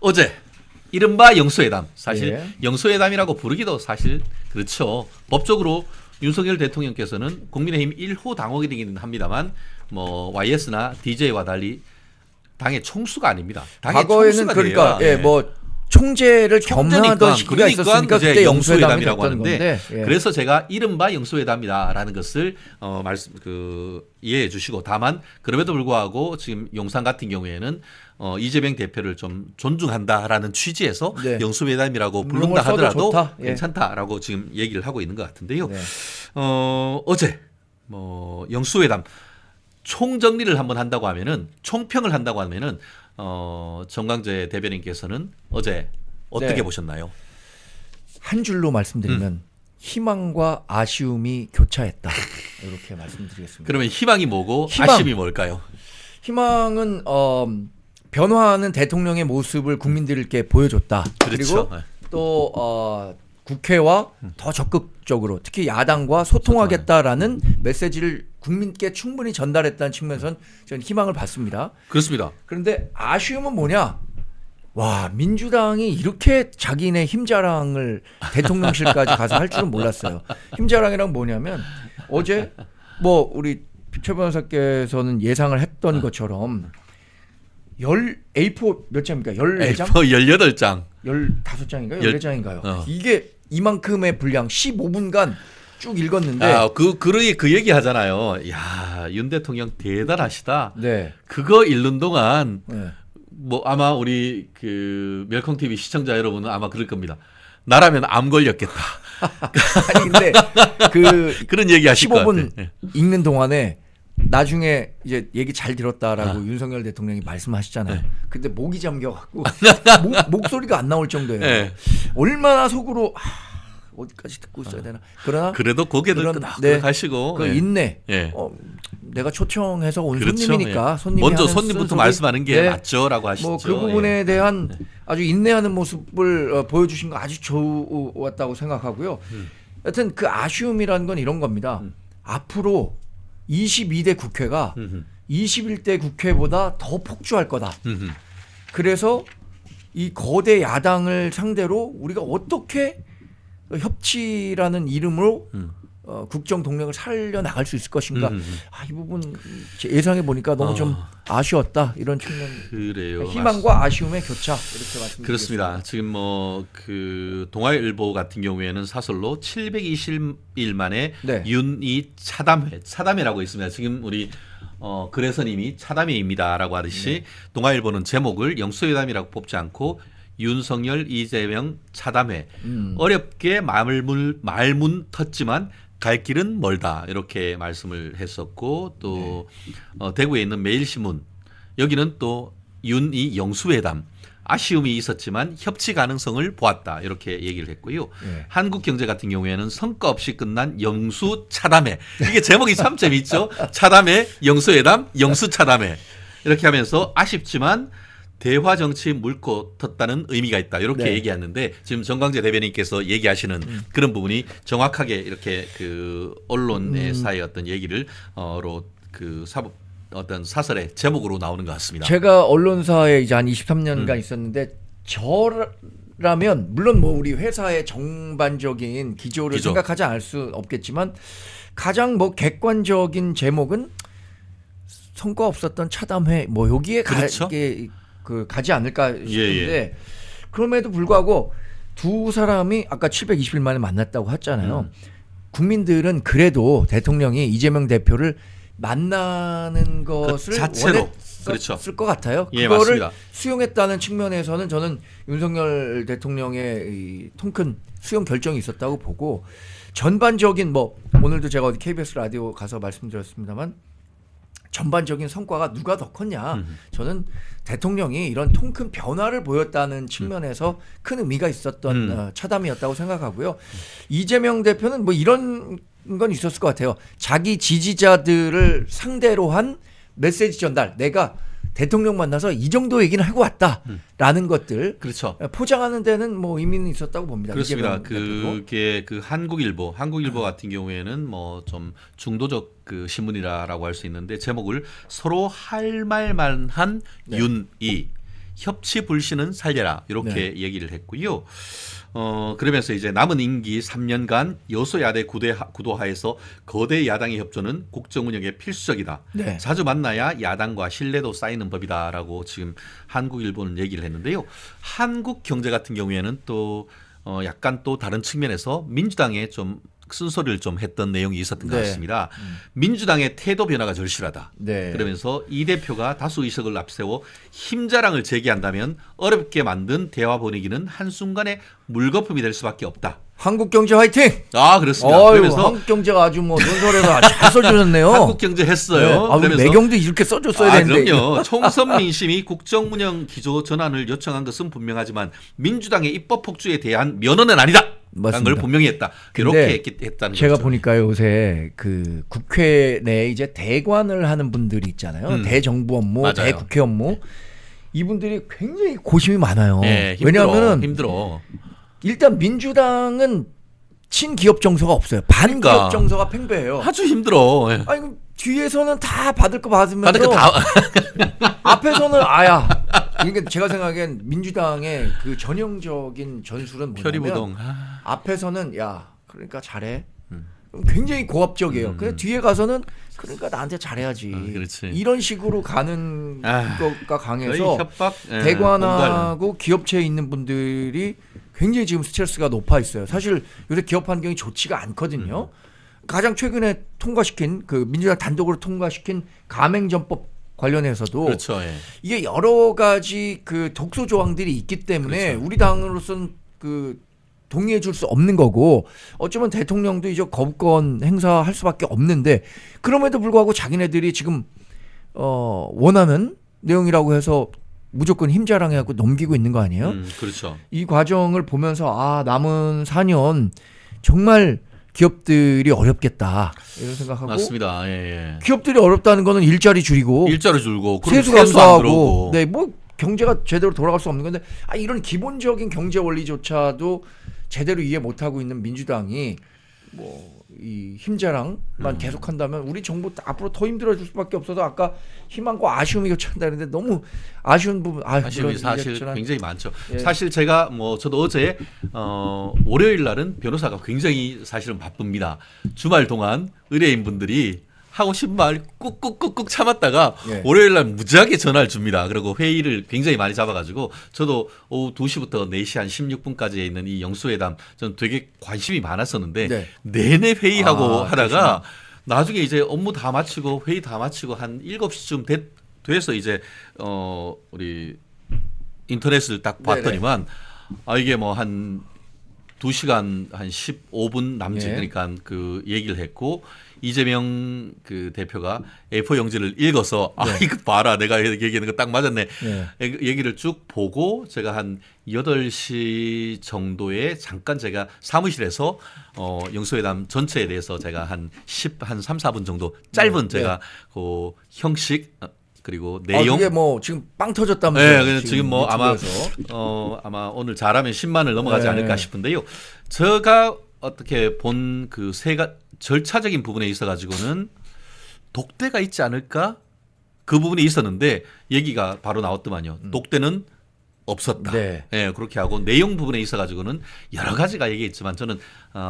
어제 이른바 영수회담, 사실 예. 영수회담이라고 부르기도 사실 그렇죠. 법적으로 윤석열 대통령께서는 국민의힘 1호 당원이긴 합니다만 뭐 YS나 DJ와 달리 당의 총수가 아닙니다. 당의 과거에는 총수가 그러니까 돼야, 예, 뭐 총재를 겸하던 시기가 그러니까 있었으니까 그제 그때 영수회담이라고 됐던 하는데 건데, 예. 그래서 제가 이른바 영수회담이다라는 것을 이해해 주시고, 다만 그럼에도 불구하고 지금 용산 같은 경우에는 이재명 대표를 좀 존중한다라는 취지에서 네. 영수회담이라고 부른다 용어를 써도 하더라도 좋다. 예. 괜찮다라고 지금 얘기를 하고 있는 것 같은데요. 네. 어제 영수회담 총정리를 한번 한다고 하면은, 총평을 한다고 하면은 정광재 대변인께서는 어제 어떻게 네. 보셨나요? 한 줄로 말씀드리면 희망과 아쉬움이 교차했다. 이렇게 말씀드리겠습니다. 그러면 희망이 뭐고 희망. 아쉬움이 뭘까요? 희망은 변화하는 대통령의 모습을 국민들께 보여줬다. 그렇죠. 그리고 또 국회와 더 적극적으로 특히 야당과 소통하겠다라는 메시지를 국민께 충분히 전달했다는 측면에서는 저는 희망을 받습니다. 그렇습니다. 그런데 아쉬움은 뭐냐? 와, 민주당이 이렇게 자기네 힘자랑을 대통령실까지 가서 할 줄은 몰랐어요. 힘자랑이란 뭐냐면 어제 뭐 우리 최 변호사께서는 예상을 했던 것처럼 A4 몇 장입니까? 14장? A4 18장. 15장인가요? 14장인가요? 어. 이게 이만큼의 분량 15분간 쭉 읽었는데 그 얘기 하잖아요. 야, 윤 대통령 대단하시다. 네. 그거 읽는 동안 네. 뭐 아마 우리 그 멸콩 TV 시청자 여러분은 아마 그럴 겁니다. 나라면 암 걸렸겠다. 아니 근데 그 그런 얘기 하실 것 15분 같아. 예. 읽는 동안에 나중에 이제 얘기 잘 들었다라고 윤석열 대통령이 말씀하시잖아요. 근데 목이 잠겨갖고 목소리가 안 나올 정도예요. 네. 얼마나 속으로 어디까지 듣고 있어야 되나. 그러나 그래도 고개들 그런, 끄덕끄덕 하시고. 그 예. 인내. 예. 내가 초청해서 온 그렇죠. 손님이니까 예. 손님이 먼저 하는 손님부터 소리, 말씀하는 게 네. 맞죠라고 하시죠. 뭐 그 부분에 예. 대한 아주 인내하는 모습을 보여주신 거 아주 좋았다고 생각하고요. 여튼 그 아쉬움이라는 건 이런 겁니다. 앞으로 22대 국회가 21대 국회보다 더 폭주할 거다. 그래서 이 거대 야당을 상대로 우리가 어떻게 협치라는 이름으로 국정 동력을 살려나갈 수 있을 것인가. 이 부분 예상해 보니까 너무 좀 아쉬웠다. 이런 측면. 그래요. 희망과 아쉬움의 교차 이렇게 말씀드리겠습니다. 그렇습니다. 지금 뭐 그 동아일보 같은 경우에는 사설로 720일 만에 네. 윤이 차담회라고 있습니다. 지금 우리 그래서님이 차담회입니다라고 하듯이 네. 동아일보는 제목을 영수회담이라고 뽑지 않고 윤석열 이재명 차담회, 어렵게 말문 텄지만 갈 길은 멀다, 이렇게 말씀을 했었고, 또 대구에 있는 매일신문, 여기는 또 윤이 영수회담, 아쉬움이 있었지만 협치 가능성을 보았다, 이렇게 얘기를 했고요. 네. 한국경제 같은 경우에는 성과 없이 끝난 영수 차담회, 이게 제목이 참 재밌죠. 차담회, 영수회담, 영수 차담회, 이렇게 하면서 아쉽지만 대화 정치 물고 텄다는 의미가 있다, 이렇게 네. 얘기하는데, 지금 정광재 대변인께서 얘기하시는 그런 부분이 정확하게 이렇게 그 언론의 사의 어떤 얘기를 어떤 사설의 제목으로 나오는 것 같습니다. 제가 언론사에 이제 한 23년간 있었는데 저라면 물론 뭐 우리 회사의 정반적인 기조를 기조. 생각하지 않을 수 없겠지만 가장 뭐 객관적인 제목은 성과 없었던 차담회 뭐 여기에 그렇죠. 가지 않을까 싶은데 예. 그럼에도 불구하고 두 사람이 아까 720일 만에 만났다고 했잖아요. 국민들은 그래도 대통령이 이재명 대표를 만나는 것을 자체로. 원했을 그렇죠. 것 같아요. 예, 그거를 맞습니다. 수용했다는 측면에서는 저는 윤석열 대통령의 이 통큰 수용 결정이 있었다고 보고, 전반적인 뭐 오늘도 제가 어디 KBS 라디오 가서 말씀드렸습니다만 전반적인 성과가 누가 더 컸냐. 저는 대통령이 이런 통큰 변화를 보였다는 측면에서 큰 의미가 있었던 차담이었다고 생각하고요. 이재명 대표는 뭐 이런 건 있었을 것 같아요. 자기 지지자들을 상대로 한 메시지 전달. 내가 대통령 만나서 이 정도 얘기는 하고 왔다라는 것들 그렇죠. 포장하는 데는 뭐 의미는 있었다고 봅니다. 그렇습니다. 이재명 대표도. 그게 그 한국일보 같은 경우에는 뭐 좀 중도적 그 신문이라고 할 수 있는데, 제목을 서로 할 말만 한 네. 윤이 협치 불신은 살려라 이렇게 얘기를 했고요. 그러면서 이제 남은 임기 3년간 여소야대 구도하에서 거대 야당의 협조는 국정 운영에 필수적이다. 네. 자주 만나야 야당과 신뢰도 쌓이는 법이다라고 지금 한국일보는 얘기를 했는데요. 한국경제 같은 경우에는 또 약간 또 다른 측면에서 민주당에 좀 쓴소리를 좀 했던 내용이 있었던 것 네. 같습니다. 민주당의 태도 변화가 절실하다. 네. 그러면서 이 대표가 다수 의석을 앞세워 힘자랑을 제기한다면 어렵게 만든 대화 분위기는 한순간에 물거품이 될 수밖에 없다. 한국경제 화이팅! 아 그렇습니다. 어휴, 그러면서 한국경제가 아주 뭐 논설에서 아주 잘 써주셨네요. 한국경제 했어요. 네. 아, 우리 매경도 이렇게 써줬어야 되는데. 그럼요. 총선 민심이 국정 운영 기조 전환을 요청한 것은 분명하지만 민주당의 입법 폭주에 대한 면허는 아니다. 라는 맞습니다. 걸 분명히 했다. 이렇게 했다는 제가 거죠. 보니까 요새 그 국회 내에 이제 대관을 하는 분들이 있잖아요. 대정부 업무, 맞아요. 대국회 업무. 이분들이 굉장히 고심이 많아요. 네, 왜냐하면은 힘들어. 일단 민주당은 친기업 정서가 없어요. 반기업 그러니까. 정서가 팽배해요. 아주 힘들어. 예. 아니 그럼 뒤에서는 다 받을 거 받으면서 받을 거 다. 앞에서는 아야. 그러니까 제가 생각엔 민주당의 그 전형적인 전술은 뭐냐면 표리부동. 앞에서는 야 그러니까 잘해. 그럼 굉장히 고압적이에요. 근데 뒤에 가서는 그러니까 나한테 잘해야지. 그렇지. 이런 식으로 가는 것과 강해서 거의 협박. 대관하고 기업체에 있는 분들이 굉장히 지금 스트레스가 높아 있어요. 사실 요새 기업 환경이 좋지가 않거든요. 가장 최근에 통과시킨 그 민주당 단독으로 통과시킨 가맹점법 관련해서도 그렇죠. 예. 이게 여러 가지 그 독소 조항들이 있기 때문에 그렇죠. 우리 당으로서는 그 동의해 줄 수 없는 거고 어쩌면 대통령도 이제 거부권 행사할 수밖에 없는데 그럼에도 불구하고 자기네들이 지금 원하는 내용이라고 해서 무조건 힘자랑해갖고 넘기고 있는 거 아니에요? 그렇죠. 이 과정을 보면서 남은 4년 정말 기업들이 어렵겠다 이런 생각하고 맞습니다. 예. 기업들이 어렵다는 거는 일자리 줄이고 일자리 줄고 세수 안 감소하고 들어오고. 네, 뭐 경제가 제대로 돌아갈 수 없는 건데 이런 기본적인 경제 원리조차도 제대로 이해 못하고 있는 민주당이 뭐 이 힘자랑만 계속한다면 우리 정부 앞으로 더 힘들어질 수밖에 없어서 아까 희망과 아쉬움이 겹친다는데 너무 아쉬운 부분 아쉬움이 사실 이런저런. 굉장히 많죠. 예. 사실 제가 저도 어제 월요일 날은 변호사가 굉장히 사실은 바쁩니다. 주말 동안 의뢰인분들이 하고 싶은 말 꾹꾹꾹꾹 참았다가 예. 월요일 날 무지하게 전화를 줍니다. 그리고 회의를 굉장히 많이 잡아가지고 저도 오후 2시부터 4시 한 16분까지 있는 이 영수회담 저는 되게 관심이 많았었는데 네. 내내 회의하고 하다가 그렇구나. 나중에 이제 업무 다 마치고 회의 다 마치고 한 7시쯤 돼서 이제 우리 인터넷을 딱 봤더니만 이게 뭐 한 2시간 한 15분 남짓 예. 그러니까 그 얘기를 했고 이재명 그 대표가 A4 용지를 읽어서 이거 봐라 내가 얘기하는 거 딱 맞았네. 얘기를 쭉 보고 제가 한 8시 정도에 잠깐 제가 사무실에서 영수회담 전체에 대해서 제가 한 3, 4분 정도 짧은 제가 그 형식 그리고 내용 이게 뭐 지금 빵 터졌다면서요? 네, 지금 뭐 유튜브에서. 아마 오늘 잘하면 10만을 넘어가지 네. 않을까 싶은데요. 제가 어떻게 본 그 절차적인 부분에 있어 가지고는 독대가 있지 않을까? 그 부분이 있었는데 얘기가 바로 나왔더만요. 독대는 없었다. 네. 예, 그렇게 하고 내용 부분에 있어 가지고는 여러 가지가 얘기했지만 저는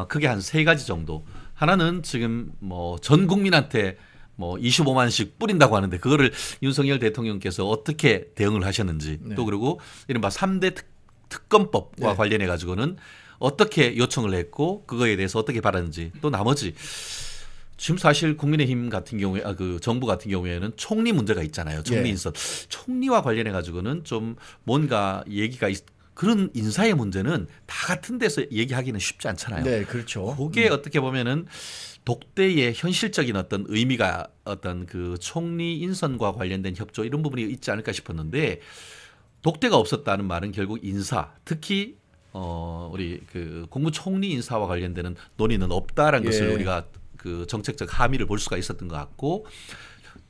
크게 한 3가지 정도. 하나는 지금 뭐 전 국민한테 뭐 25만씩 뿌린다고 하는데 그거를 윤석열 대통령께서 어떻게 대응을 하셨는지 또 그리고 이른바 3대 특검법과 관련해 가지고는 어떻게 요청을 했고 그거에 대해서 어떻게 바랐는지 또 나머지 지금 사실 국민의힘 같은 경우에 그 정부 같은 경우에는 총리 문제가 있잖아요. 총리 인선. 총리와 관련해 가지고는 좀 뭔가 얘기가 그런 인사의 문제는 다 같은 데서 얘기하기는 쉽지 않잖아요. 네, 그렇죠. 그게 어떻게 보면은 독대의 현실적인 어떤 의미가 어떤 그 총리 인선과 관련된 협조 이런 부분이 있지 않을까 싶었는데 독대가 없었다는 말은 결국 인사 특히 우리 그 국무총리 인사와 관련되는 논의는 없다라는 것을 우리가 그 정책적 함의를 볼 수가 있었던 것 같고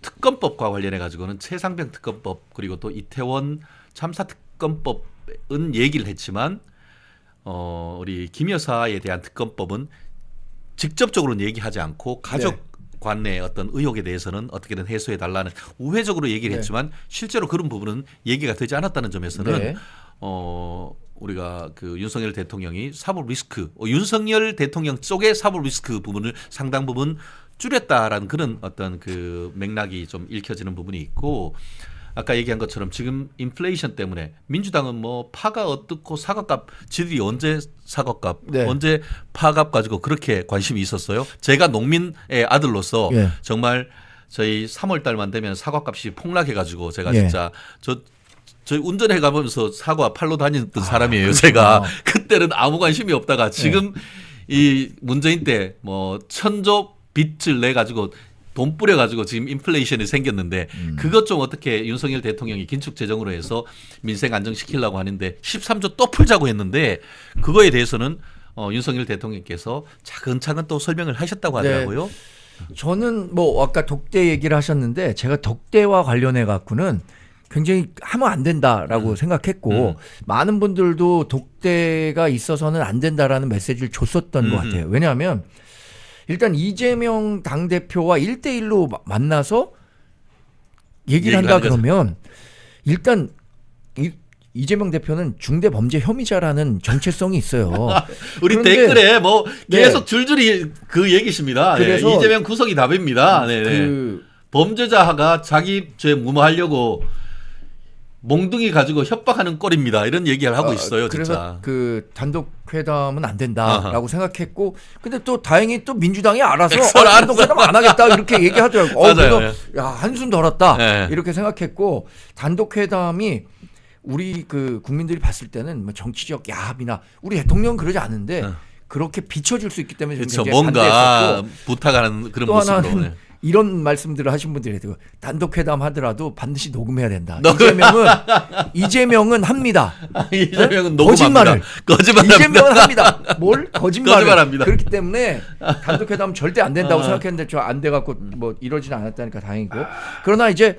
특검법과 관련해 가지고는 최상병 특검법 그리고 또 이태원 참사 특검법은 얘기를 했지만 우리 김 여사에 대한 특검법은 직접적으로는 얘기하지 않고 가족 관내 어떤 의혹에 대해서는 어떻게든 해소해 달라는 우회적으로 얘기를 네. 했지만 실제로 그런 부분은 얘기가 되지 않았다는 점에서는 네. 우리가 그 윤석열 대통령이 사법 리스크, 윤석열 대통령 쪽의 사법 리스크 부분을 상당 부분 줄였다라는 그런 어떤 그 맥락이 좀 읽혀지는 부분이 있고, 아까 얘기한 것처럼 지금 인플레이션 때문에 민주당은 뭐 파가 어떻고 사과값, 지들이 언제 사과값, 네. 언제 파값 가지고 그렇게 관심이 있었어요. 제가 농민의 아들로서 예. 정말 저희 3월 달만 되면 사과값이 폭락해가지고 제가 예. 진짜 저희 운전해 가면서 사과 팔로 다녔던 사람이에요. 제가 그때는 아무 관심이 없다가 지금 이 문재인 때 뭐 천조 빚을 내 가지고 돈 뿌려 가지고 지금 인플레이션이 생겼는데 그것 좀 어떻게 윤석열 대통령이 긴축 재정으로 해서 민생 안정시키려고 하는데 13조 또 풀자고 했는데 그거에 대해서는 윤석열 대통령께서 차근차근 또 설명을 하셨다고 하더라고요. 저는 뭐 아까 독대 얘기를 하셨는데 제가 독대와 관련해 갖고는 굉장히 하면 안 된다라고 생각했고 많은 분들도 독대가 있어서는 안 된다라는 메시지를 줬었던 것 같아요. 왜냐하면 일단 이재명 당대표와 1대1로 만나서 얘기를 한다 그러면 일단 이재명 대표는 중대범죄 혐의자라는 정체성이 있어요. 우리 그런데 댓글에 뭐 계속 네. 줄줄이 그 얘기십니다. 그래서 네, 이재명 구속이 답입니다. 네네. 그 범죄자가 자기 죄 무마하려고 몽둥이 가지고 협박하는 꼴입니다. 이런 얘기를 하고 있어요. 그래서 진짜. 그 단독 회담은 안 된다라고 생각했고, 근데 또 다행히 또 민주당이 알아서 단독 회담 안 하겠다 이렇게 얘기하더라고. 맞아요. 그래서 야 한숨 덜었다 네. 이렇게 생각했고, 단독 회담이 우리 그 국민들이 봤을 때는 뭐 정치적 야합이나 우리 대통령은 그러지 않은데 그렇게 비춰질 수 있기 때문에 그렇죠. 굉장히 뭔가 반대했었고, 부탁하는 그런 또 모습으로. 하나는 네. 이런 말씀들을 하신 분들이 있어요. 단독 회담 하더라도 반드시 녹음해야 된다. 이재명은 합니다. 이재명은 거짓말을. 거짓말합니다. 이재명은 합니다. 뭘 거짓말을. 거짓말합니다. 그렇기 때문에 단독 회담 절대 안 된다고 아. 생각했는데 저 안 돼 갖고 뭐 이러지는 않았다니까 다행이고. 그러나 이제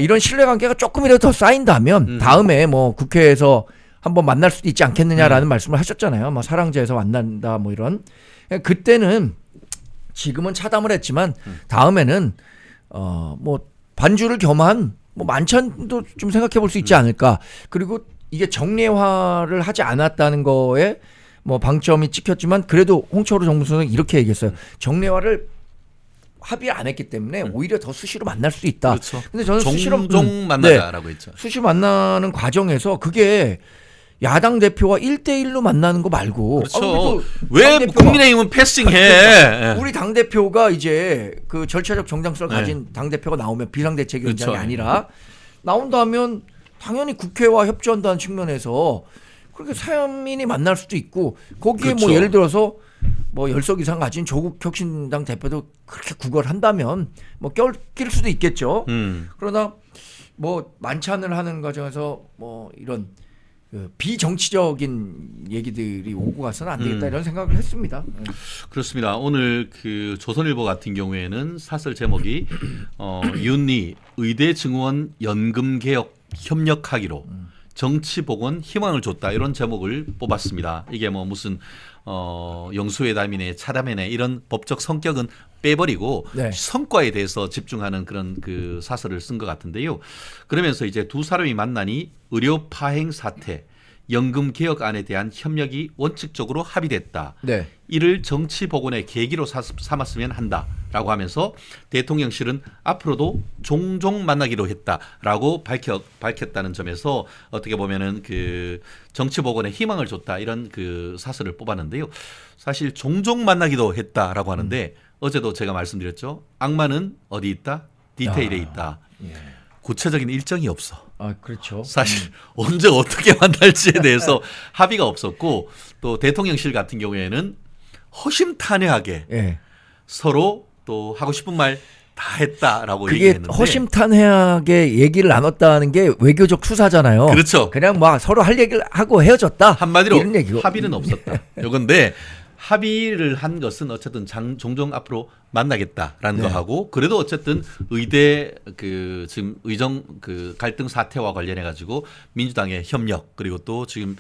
이런 신뢰관계가 조금이라도 더 쌓인다면 다음에 뭐 국회에서 한번 만날 수도 있지 않겠느냐라는 말씀을 하셨잖아요. 뭐 사랑제에서 만난다 뭐 이런. 그때는 지금은 차담을 했지만 다음에는 뭐 반주를 겸한 뭐 만찬도 좀 생각해 볼 수 있지 않을까. 그리고 이게 정례화를 하지 않았다는 거에 뭐 방점이 찍혔지만 그래도 홍철호 정무수석은 이렇게 얘기했어요. 정례화를 합의 안 했기 때문에 오히려 더 수시로 만날 수 있다. 그렇죠. 근데 저는 수시로 종종 만나자라고 했죠. 수시 만나는 과정에서 그게 야당 대표와 1대1로 만나는 거 말고 그렇죠. 왜 국민의힘은 패싱해? 우리 당 대표가 이제 그 절차적 정당성을 가진 당 대표가 나오면 비상대책위원장이 그렇죠. 아니라 나온다면 당연히 국회와 협조한다는 측면에서 그렇게 사연민이 만날 수도 있고 거기에 그렇죠. 뭐 예를 들어서 뭐 10석 이상 가진 조국 혁신당 대표도 그렇게 구걸한다면 뭐 껴낄 수도 있겠죠. 그러나 뭐 만찬을 하는 과정에서 뭐 이런 그 비정치적인 얘기들이 오고 가서는 안 되겠다 이런 생각을 했습니다. 그렇습니다. 오늘 그 조선일보 같은 경우에는 사설 제목이 윤리 의대 증원 연금 개혁 협력하기로 정치 복원 희망을 줬다 이런 제목을 뽑았습니다. 이게 뭐 무슨 영수회담이네 차담이네 이런 법적 성격은 빼버리고 네. 성과에 대해서 집중하는 그런 그 사설을 쓴 것 같은데요. 그러면서 이제 두 사람이 만나니 의료 파행 사태, 연금 개혁안에 대한 협력이 원칙적으로 합의됐다. 네. 이를 정치 복원의 계기로 삼았으면 한다라고 하면서 대통령실은 앞으로도 종종 만나기로 했다라고 밝혔다는 점에서 어떻게 보면은 그 정치 복원에 희망을 줬다 이런 그 사설을 뽑았는데요. 사실 종종 만나기도 했다라고 하는데 어제도 제가 말씀드렸죠. 악마는 어디 있다? 디테일에 있다. 예. 구체적인 일정이 없어. 아 그렇죠. 사실 언제 어떻게 만날지에 대해서 합의가 없었고 또 대통령실 같은 경우에는 허심탄회하게 예. 서로 또 하고 싶은 말 다 했다라고 그게 얘기했는데 허심탄회하게 얘기를 나눴다는 게 외교적 수사잖아요. 그렇죠. 그냥 막 서로 할 얘기를 하고 헤어졌다. 한마디로 이런 얘기고. 합의는 없었다. 요건데 합의를 한 것은 어쨌든 종종 앞으로 만나겠다라는 네. 거하고 그래도 어쨌든 의대 그 지금 의정 그 갈등 사태와 관련해 가지고 민주당의 협력 그리고 또 지금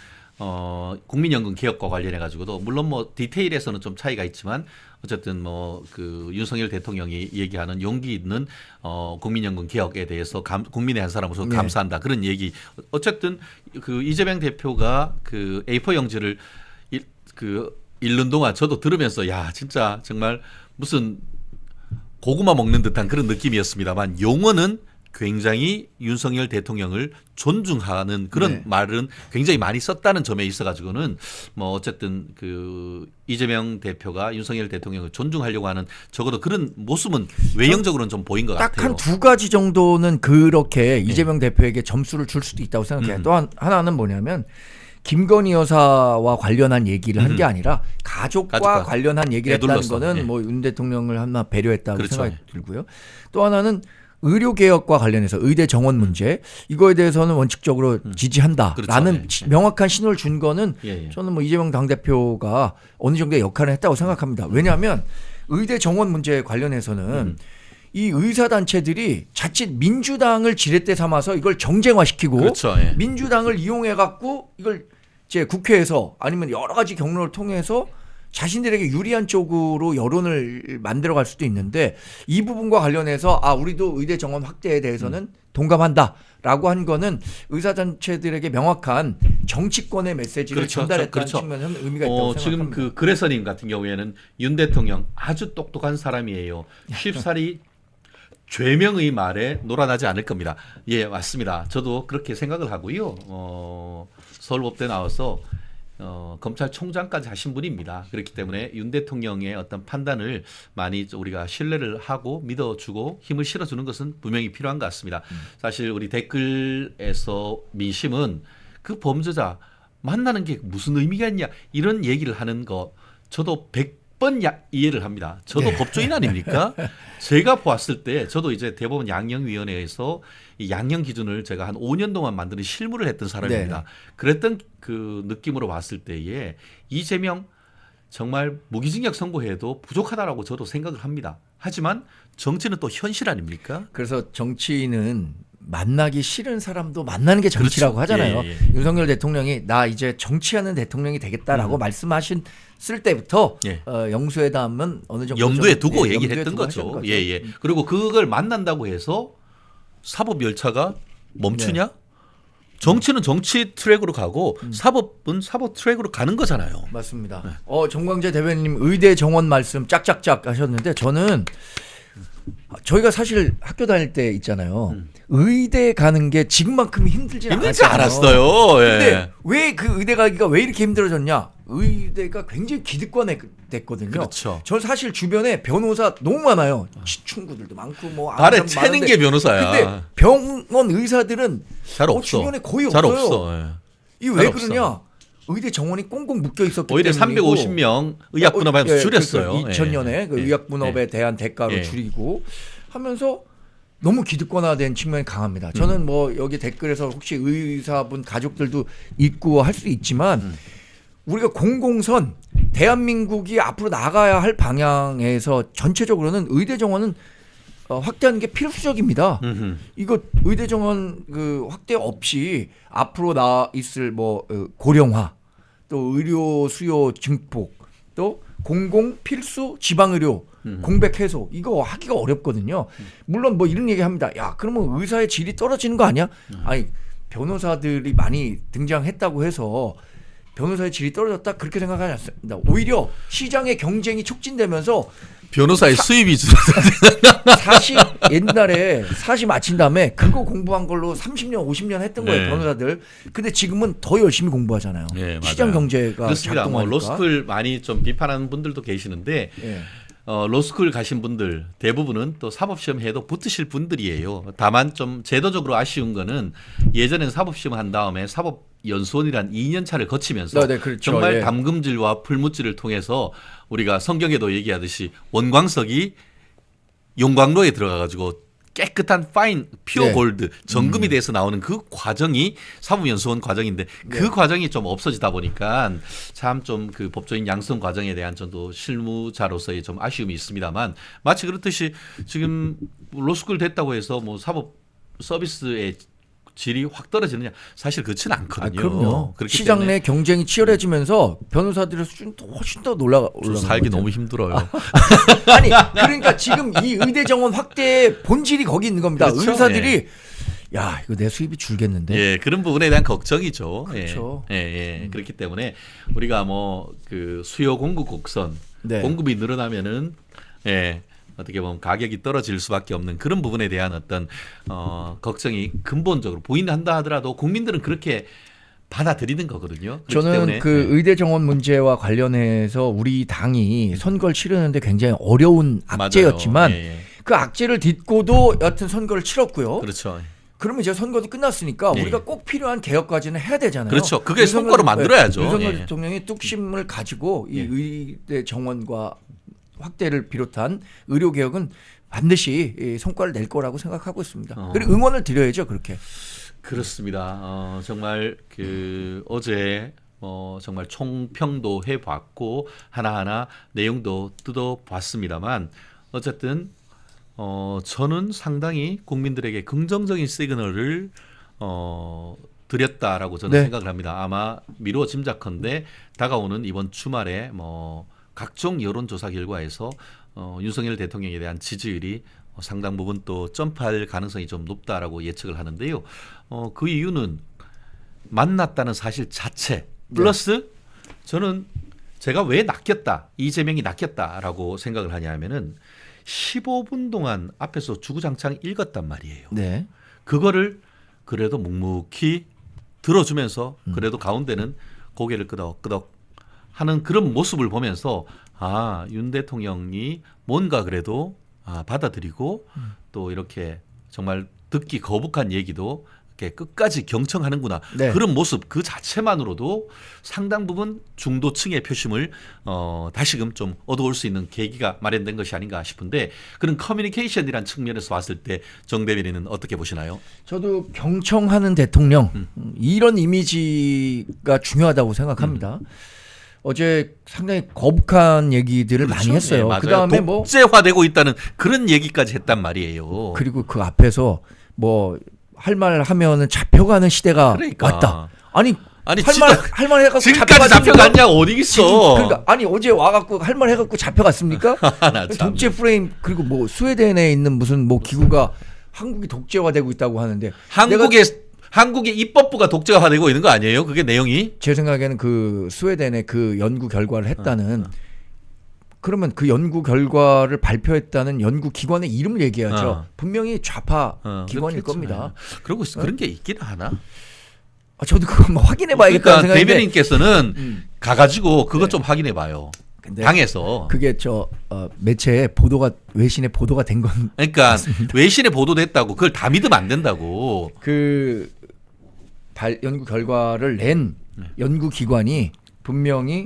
국민연금 개혁과 관련해 가지고도 물론 뭐 디테일에서는 좀 차이가 있지만 어쨌든 뭐 그 윤석열 대통령이 얘기하는 용기 있는 국민연금 개혁에 대해서 국민의 한 사람으로서 네. 감사한다 그런 얘기. 어쨌든 그 이재명 대표가 그 A4 용지를 읽는 동안 저도 들으면서 야 진짜 정말 무슨 고구마 먹는 듯한 그런 느낌이었습니다만 용어는 굉장히 윤석열 대통령을 존중하는 그런 네. 말은 굉장히 많이 썼다는 점에 있어가지고는 뭐 어쨌든 그 이재명 대표가 윤석열 대통령을 존중하려고 하는 적어도 그런 모습은 외형적으로는 좀 보인 것 딱 같아요. 한 두 가지 정도는 그렇게 이재명 대표에게 점수를 줄 수도 있다고 생각해요. 또 하나는 뭐냐면 김건희 여사와 관련한 얘기를 한 게 아니라 가족과 관련한 얘기를 했다는 애둘러서, 거는 예. 뭐 윤 대통령을 하나 배려했다고 그렇죠. 생각이 들고요. 또 하나는 의료개혁과 관련해서 의대 정원 문제 이거에 대해서는 원칙적으로 지지한다라는 그렇죠. 예. 명확한 신호를 준 거는 예, 예. 저는 뭐 이재명 당대표가 어느 정도의 역할을 했다고 생각합니다. 왜냐하면 의대 정원 문제에 관련해서는 이 의사단체들이 자칫 민주당을 지렛대 삼아서 이걸 정쟁화시키고 그렇죠. 예. 민주당을 이용해 갖고 이걸 이제 국회에서 아니면 여러 가지 경로를 통해서 자신들에게 유리한 쪽으로 여론을 만들어갈 수도 있는데 이 부분과 관련해서 우리도 의대 정원 확대에 대해서는 동감한다라고 한 거는 의사단체들에게 명확한 정치권의 메시지를 그렇죠. 전달했다는 그렇죠. 측면은 의미가 있다고 지금 생각합니다. 그 그레서님 같은 경우에는 윤 대통령 아주 똑똑한 사람이에요. 쉽사리 죄명의 말에 놀아나지 않을 겁니다. 예, 맞습니다. 저도 그렇게 생각을 하고요. 서울법대 나와서 검찰총장까지 하신 분입니다. 그렇기 때문에 윤 대통령의 어떤 판단을 많이 우리가 신뢰를 하고 믿어주고 힘을 실어주는 것은 분명히 필요한 것 같습니다. 사실 우리 댓글에서 민심은 그 범죄자 만나는 게 무슨 의미가 있냐 이런 얘기를 하는 거 저도 100번 이해를 합니다. 저도 네. 법조인 아닙니까? 제가 보았을 때 저도 이제 대법원 양형위원회에서 이 양형 기준을 제가 한 5년 동안 만드는 실무를 했던 사람입니다. 네. 그랬던 그 느낌으로 봤을 때에 이재명 정말 무기징역 선고해도 부족하다라고 저도 생각을 합니다. 하지만 정치는 또 현실 아닙니까? 그래서 정치인은 만나기 싫은 사람도 만나는 게 정치라고 그렇죠. 하잖아요. 예, 예. 윤석열 대통령이 나 이제 정치하는 대통령이 되겠다라고 말씀하셨을 때부터 예. 영수회담은 어느 정도 염두에 좀, 두고 예, 얘기를 염두에 했던 두고 거죠. 하셨던 예, 예. 그리고 그걸 만난다고 해서 사법 열차가 멈추냐? 네. 정치는 정치 트랙으로 가고 사법은 사법 트랙으로 가는 거잖아요. 맞습니다. 네. 정광재 대변인 의대 정원 말씀 짝짝짝 하셨는데 저는 저희가 사실 학교 다닐 때 있잖아요. 의대 가는 게 지금만큼 힘들지 힘들지 않았어요. 않았어요. 예. 근데 왜 그 의대 가기가 왜 이렇게 힘들어졌냐? 의대가 굉장히 기득권에 됐거든요. 그렇죠. 저 사실 주변에 변호사 너무 많아요. 친구들도 많고 뭐 발에 아는 사람 채는 많은데 게 변호사야. 근데 병원 의사들은 잘 없어. 주변에 거의 잘 없어요. 없어. 예. 이 왜 잘 그러냐? 의대 정원이 꽁꽁 묶여 있었기 오히려 때문이고 350명 의학분업하면서 줄였어요. 2000년에 그 예. 의학분업에 예. 대한 대가로 예. 줄이고 하면서 너무 기득권화된 측면이 강합니다. 저는 뭐 여기 댓글에서 혹시 의사분 가족들도 있고 할 수 있지만 우리가 공공선 대한민국이 앞으로 나가야 할 방향에서 전체적으로는 의대 정원은 확대하는 게 필수적입니다. 이거 의대 정원 그 확대 없이 앞으로 나 있을 뭐 고령화 또 의료 수요 증폭 또 공공 필수 지방 의료 공백 해소 이거 하기가 어렵거든요. 물론 뭐 이런 얘기 합니다. 야, 그러면 의사의 질이 떨어지는 거 아니야? 아니, 변호사들이 많이 등장했다고 해서 변호사의 질이 떨어졌다 그렇게 생각하지 않습니다. 오히려 시장의 경쟁이 촉진되면서 변호사의 수입이 줄어들어. 사시 옛날에 사시 마친 다음에 그거 공부한 걸로 30년 50년 했던 거예요. 네. 변호사들. 근데 지금은 더 열심히 공부하잖아요. 예, 맞아요. 시장 경제가 그렇습니다. 뭐 작동하니까. 로스쿨 많이 좀 비판하는 분들도 계시는데 예. 로스쿨 가신 분들 대부분은 또 사법시험 해도 붙으실 분들이에요. 다만 좀 제도적으로 아쉬운 거는 예전에는 사법시험 한 다음에 사법연수원이란 2년 차를 거치면서 네, 그렇죠. 정말 예. 담금질과 풀무질을 통해서 우리가 성경에도 얘기하듯이 원광석이 용광로에 들어가가지고 깨끗한 파인 퓨어 네. 골드 정금이 돼서 나오는 그 과정이 사법연수원 과정인데 그 네. 과정이 좀 없어지다 보니까 참 좀 그 법조인 양성 과정에 대한 저도 실무자로서의 좀 아쉬움이 있습니다만 마치 그렇듯이 지금 로스쿨 됐다고 해서 뭐 사법 서비스에 질이 확 떨어지느냐? 사실 그렇지는 않거든요. 그럼요. 그렇기 시장 때문에 내 경쟁이 치열해지면서 변호사들의 수준도 훨씬 더 올라가는 살기 거죠. 너무 힘들어요. 아니 그러니까 지금 이 의대 정원 확대의 본질이 거기 있는 겁니다. 그렇죠? 의사들이 야 이거 내 수입이 줄겠는데. 예, 그런 부분에 대한 걱정이죠. 그렇죠. 그렇기 때문에 우리가 뭐 그 수요 공급 곡선, 네. 공급이 늘어나면은 어떻게 보면 가격이 떨어질 수밖에 없는 그런 부분에 대한 어떤 걱정이 근본적으로 보인다 하더라도 국민들은 그렇게 받아들이는 거거든요. 그렇기 저는 때문에, 그 의대 정원 문제와 관련해서 우리 당이 선거를 치르는데 굉장히 어려운 악재였지만 맞아요. 그 악재를 딛고도 여하튼 선거를 치렀고요. 그렇죠. 그러면 이제 선거도 끝났으니까 예. 우리가 꼭 필요한 개혁까지는 해야 되잖아요. 그렇죠. 그게 성과로 만들어야죠. 윤석열 예. 대통령이 뚝심을 가지고 이 예. 의대 정원과 확대를 비롯한 의료 개혁은 반드시 이 성과를 낼 거라고 생각하고 있습니다. 그리고 응원을 드려야죠, 그렇게. 그렇습니다. 정말 그 어제 정말 총평도 해봤고 하나하나 내용도 뜯어봤습니다만 어쨌든 저는 상당히 국민들에게 긍정적인 시그널을 드렸다라고 저는 네. 생각을 합니다. 아마 미루어 짐작컨대 다가오는 이번 주말에 뭐 각종 여론조사 결과에서 윤석열 대통령에 대한 지지율이 상당 부분 또 점프할 가능성이 좀 높다라고 예측을 하는데요. 그 이유는 만났다는 사실 자체 플러스 저는 제가 왜 낚였다, 이재명이 낚였다라고 생각을 하냐면은 15분 동안 앞에서 주구장창 읽었단 말이에요. 네. 그거를 그래도 묵묵히 들어주면서 그래도 가운데는 고개를 끄덕끄덕 하는 그런 모습을 보면서 윤 대통령이 뭔가 그래도 받아들이고 또 이렇게 정말 듣기 거북한 얘기도 이렇게 끝까지 경청하는구나. 네. 그런 모습 그 자체만으로도 상당 부분 중도층의 표심을 다시금 좀 얻어올 수 있는 계기가 마련된 것이 아닌가 싶은데 그런 커뮤니케이션이란 측면에서 봤을 때 정 대변인은 어떻게 보시나요? 저도 경청하는 대통령 이런 이미지가 중요하다고 생각합니다. 어제 상당히 거북한 얘기들을 많이 했어요. 맞아요. 그 다음에 뭐 독재화되고 있다는 그런 얘기까지 했단 말이에요. 그리고 그 앞에서 뭐 할 말 하면은 잡혀가는 시대가 그러니까. 왔다. 아니 진짜 할 말 해갖고 지금까지 잡혀갔냐 어디 있어? 그러니까 아니 어제 와갖고 할 말 해갖고 잡혀갔습니까? 나 참. 독재 프레임 그리고 뭐 스웨덴에 있는 무슨 뭐 기구가 한국이 독재화되고 있다고 하는데 한국의 입법부가 독재화되고 있는 거 아니에요? 그게 내용이? 제 생각에는 그 스웨덴의 그 연구 결과를 했다는 그러면 그 연구 결과를 발표했다는 연구 기관의 이름을 얘기해야죠. 분명히 좌파 기관일 그렇겠죠. 겁니다. 그리고 그런 게 있긴 하나? 저도 그거 한번 확인해봐야겠다는 그러니까 생각인데 대변인께서는 가가지고 그것 좀 확인해봐요. 근데 당에서. 그게 매체에 외신에 보도가 된 건 그러니까 외신에 보도됐다고 그걸 다 믿으면 안 된다고. 그 연구 결과를 낸 연구 기관이 분명히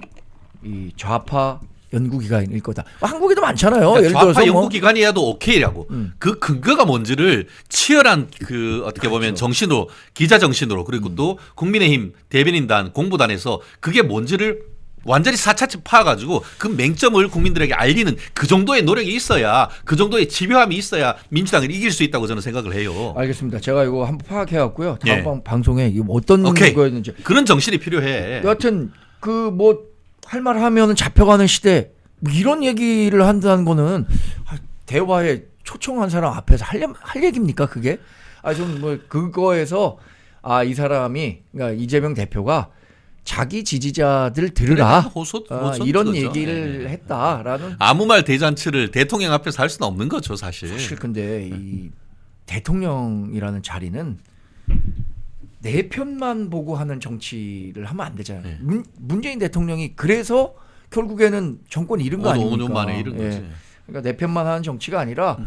이 좌파 연구기관일 거다. 한국에도 많잖아요. 그러니까 예를 좌파 들어서 연구기관이라도 오케이라고. 그 근거가 뭔지를 치열한 그 어떻게 보면 그렇죠. 정신으로 기자 정신으로 그리고 또 국민의힘 대변인단 공보단에서 그게 뭔지를 완전히 사차치 파가지고 그 맹점을 국민들에게 알리는 그 정도의 노력이 있어야 그 정도의 집요함이 있어야 민주당을 이길 수 있다고 저는 생각을 해요. 알겠습니다. 제가 이거 한번 파악해갖고요. 다음 예. 방송에 이거 어떤 거였는지. 그런 정신이 필요해. 여하튼 그 뭐 할 말 하면은 잡혀가는 시대 뭐 이런 얘기를 한다는 거는 대화에 초청한 사람 앞에서 할 얘기입니까 그게? 좀 뭐 그거에서 이 사람이 그러니까 이재명 대표가 자기 지지자들 들으라 호소 이런 거죠. 얘기를 했다라는. 아무 말 대잔치를 대통령 앞에서 할 수는 없는 거죠 사실. 사실 근데 이 대통령이라는 자리는 내 편만 보고 하는 정치를 하면 안 되잖아요. 네. 문재인 대통령이 그래서 결국에는 정권 잃은 거 아닙니까? 5년 만에 잃은 거지. 그러니까 내 편만 하는 정치가 아니라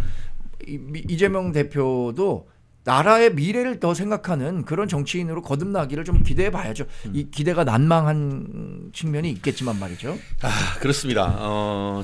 이재명 대표도 나라의 미래를 더 생각하는 그런 정치인으로 거듭나기를 좀 기대해 봐야죠. 이 기대가 난망한 측면이 있겠지만 말이죠. 그렇습니다.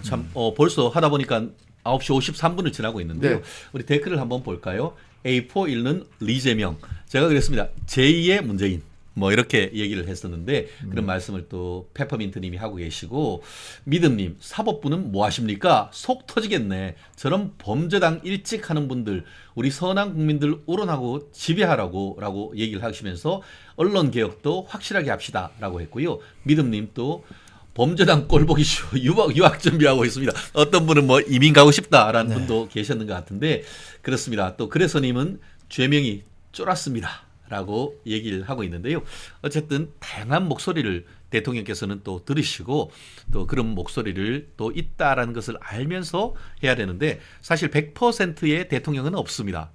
벌써 하다 보니까 9시 53분을 지나고 있는데요. 네. 우리 댓글을 한번 볼까요? A4 읽는 리재명. 제가 그랬습니다. 제2의 문재인. 뭐 이렇게 얘기를 했었는데 그런 말씀을 또 페퍼민트님이 하고 계시고 믿음님 사법부는 뭐 하십니까? 속 터지겠네. 저런 범죄당 일찍 하는 분들 우리 선한 국민들 우론하고 지배하라고 얘기를 하시면서 언론 개혁도 확실하게 합시다라고 했고요. 믿음님 또 범죄당 꼴보기 쉬워 유학 준비하고 있습니다. 어떤 분은 뭐 이민 가고 싶다라는 네. 분도 계셨는 것 같은데 그렇습니다. 또 그래서님은 죄명이 쫄았습니다. 라고 얘기를 하고 있는데요. 어쨌든 다양한 목소리를 대통령께서는 또 들으시고 또 그런 목소리를 또 있다라는 것을 알면서 해야 되는데 사실 100%의 대통령은 없습니다.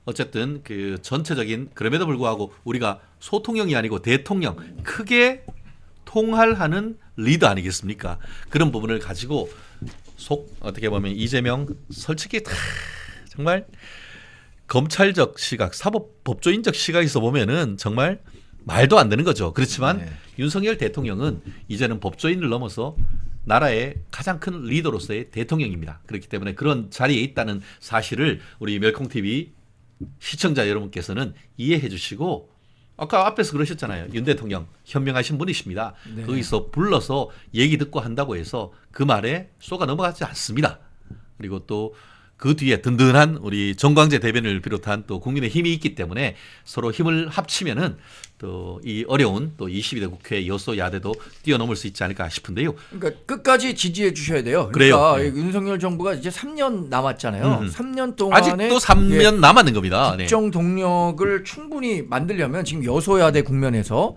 어쨌든 그 전체적인 그럼에도 불구하고 우리가 소통령이 아니고 대통령 크게 통할하는 리더 아니겠습니까? 그런 부분을 가지고 어떻게 보면 이재명 솔직히 정말 검찰적 시각, 법조인적 시각에서 보면은 정말 말도 안 되는 거죠. 그렇지만 네. 윤석열 대통령은 이제는 법조인을 넘어서 나라의 가장 큰 리더로서의 대통령입니다. 그렇기 때문에 그런 자리에 있다는 사실을 우리 멸콩TV 시청자 여러분께서는 이해해 주시고 아까 앞에서 그러셨잖아요. 윤 대통령 현명하신 분이십니다. 네. 거기서 불러서 얘기 듣고 한다고 해서 그 말에 쏘가 넘어가지 않습니다. 그리고 또 그 뒤에 든든한 우리 정광재 대변인을 비롯한 또 국민의 힘이 있기 때문에 서로 힘을 합치면은 또 이 어려운 또 22대 국회 여소야대도 뛰어넘을 수 있지 않을까 싶은데요. 그러니까 끝까지 지지해 주셔야 돼요. 그래요. 그러니까 네. 윤석열 정부가 이제 3년 남았잖아요. 3년 동안에 아직도 3년 남았는 겁니다. 네. 국정 동력을 충분히 만들려면 지금 여소야대 국면에서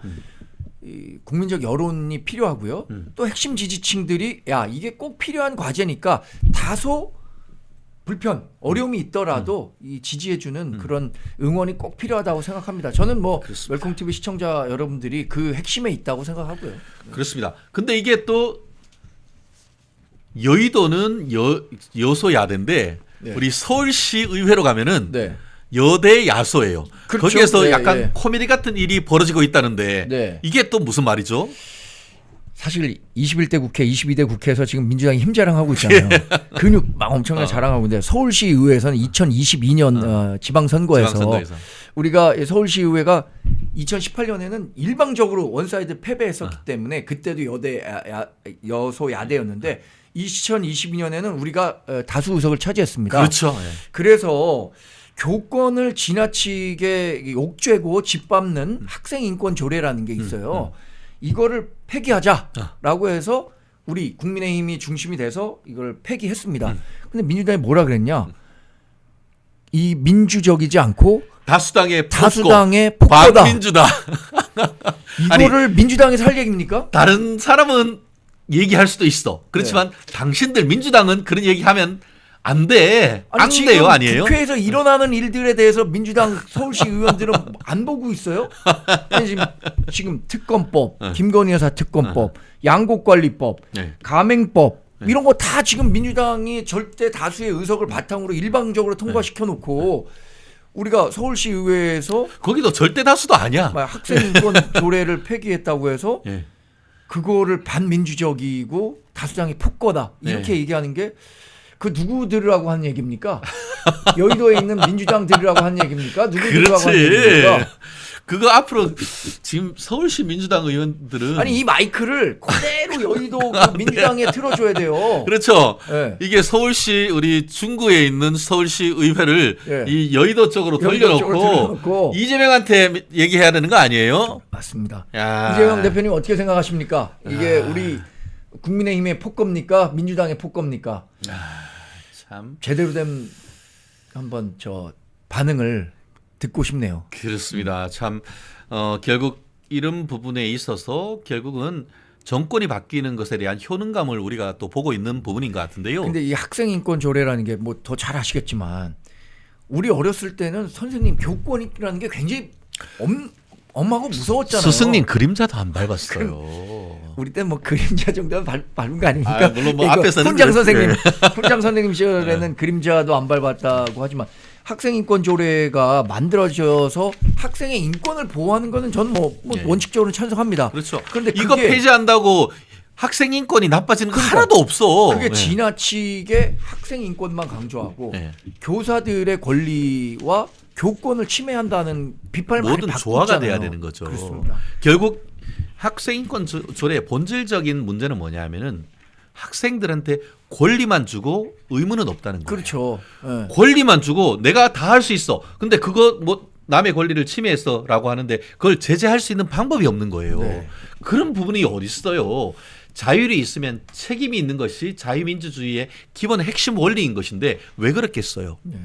이 국민적 여론이 필요하고요. 또 핵심 지지층들이 야 이게 꼭 필요한 과제니까 다소 불편, 어려움이 있더라도 이 지지해주는 그런 응원이 꼭 필요하다고 생각합니다. 저는 뭐 웰컴TV 시청자 여러분들이 그 핵심에 있다고 생각하고요. 그렇습니다. 근데 이게 또 여의도는 여소야대인데 네. 우리 서울시 의회로 가면은 네. 여대 야소예요. 그렇죠. 거기에서 네, 약간 네. 코미디 같은 일이 벌어지고 있다는데 네. 이게 또 무슨 말이죠? 사실 21대 국회, 22대 국회에서 지금 민주당이 힘자랑하고 있잖아요. 근육 막 엄청나게 자랑하고 있는데 서울시 의회에서는 2022년 지방선거에서 우리가 서울시 의회가 2018년에는 일방적으로 원사이드 패배했었기 때문에 그때도 여소야대였는데 2022년에는 우리가 다수 의석을 차지했습니다. 그렇죠. 예. 그래서 교권을 지나치게 옥죄고 짓밟는 학생 인권 조례라는 게 있어요. 이거를 폐기하자라고 해서 우리 국민의힘이 중심이 돼서 이걸 폐기했습니다. 근데 민주당이 뭐라 그랬냐? 이 민주적이지 않고 다수당의 폭거다. 반민주다. 이거를 민주당에서 할 얘기입니까? 다른 사람은 얘기할 수도 있어. 그렇지만 당신들 민주당은 그런 얘기하면 안 돼. 안 돼요, 아니에요? 국회에서 일어나는 일들에 대해서 민주당 서울시 의원들은 안 보고 있어요? 지금 특검법, 김건희 여사 특검법, 양곡관리법, 네. 가맹법 이런 거 다 지금 민주당이 절대 다수의 의석을 바탕으로 일방적으로 통과시켜 놓고 우리가 서울시 의회에서 거기도 절대 다수도 아니야. 학생 인권 조례를 폐기했다고 해서 예. 그거를 반민주적이고 다수당의 폭거다 이렇게 얘기하는 게 그 누구들이라고 하는 얘기입니까? 여의도에 있는 민주당들이라고 하는 얘기입니까? 누구들이라고 하는 얘기입니까? 그거 앞으로 지금 서울시 민주당 의원들은 아니 이 마이크를 그대로 여의도 그 민주당에 틀어줘야 돼요. 그렇죠. 네. 이게 서울시 우리 중구에 있는 서울시 의회를 네. 이 여의도 쪽으로 돌려놓고 이재명한테 얘기해야 되는 거 아니에요? 맞습니다. 야. 이재명 대표님 어떻게 생각하십니까? 이게 우리 국민의힘의 폭거입니까? 민주당의 폭거입니까? 참 제대로 된 한번 저 반응을 듣고 싶네요. 그렇습니다. 참 결국 이런 부분에 있어서 결국은 정권이 바뀌는 것에 대한 효능감을 우리가 또 보고 있는 부분인 것 같은데요. 근데 이 학생 인권 조례라는 게 뭐 더 잘 아시겠지만 우리 어렸을 때는 선생님 교권이라는 게 굉장히 엄하고 무서웠잖아요. 스승님 그림자도 안 밟았어요. 우리 때 뭐 그림자 정도는 밟은 거 아닙니까? 물론 뭐 앞에서는 훈장 선생님, 훈장 선생님 시절에는 그림자도 안 밟았다고 하지만 학생 인권 조례가 만들어져서 학생의 인권을 보호하는 거는 저는 뭐 원칙적으로 찬성합니다. 그렇죠. 그런데 이거 폐지한다고 학생 인권이 나빠지는 거 하나도 없어. 그게 지나치게 학생 인권만 강조하고 교사들의 권리와 교권을 침해한다는 비판을 많이 모든 받고 조화가 있잖아요. 돼야 되는 거죠. 그렇습니다. 결국 학생 인권 조례의 본질적인 문제는 뭐냐면은 학생들한테 권리만 주고 의무는 없다는 거예요. 그렇죠. 예. 권리만 주고 내가 다 할 수 있어. 근데 그거 뭐 남의 권리를 침해했어라고 하는데 그걸 제재할 수 있는 방법이 없는 거예요. 네. 그런 부분이 어디 있어요? 자율이 있으면 책임이 있는 것이 자유민주주의의 기본 핵심 원리인 것인데 왜 그렇겠어요? 네.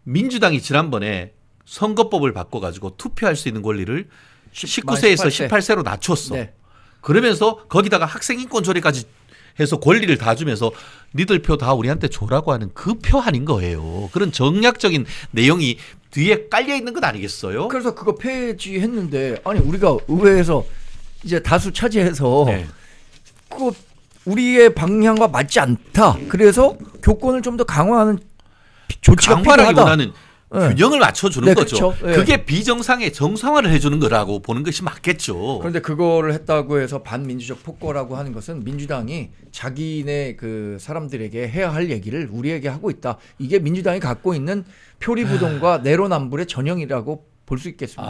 민주당이 지난번에 선거법을 바꿔가지고 투표할 수 있는 권리를 19세에서 18세. 18세로 낮췄어. 네. 그러면서 거기다가 학생 인권 조례까지 해서 권리를 다 주면서 니들 표 다 우리한테 줘라고 하는 그 표 아닌 거예요. 그런 정략적인 내용이 뒤에 깔려 있는 것 아니겠어요? 그래서 그거 폐지했는데 아니 우리가 의회에서 이제 다수 차지해서 네. 그 우리의 방향과 맞지 않다. 그래서 교권을 좀 더 강화하는 조치가 필요하다. 강화라기보다는 네. 균형을 맞춰주는 네, 거죠. 그렇죠. 네. 그게 비정상의 정상화를 해주는 거라고 보는 것이 맞겠죠. 그런데 그거를 했다고 해서 반민주적 폭거라고 하는 것은 민주당이 자기네 그 사람들에게 해야 할 얘기를 우리에게 하고 있다. 이게 민주당이 갖고 있는 표리부동과 내로남불의 전형이라고 볼 수 있겠습니다.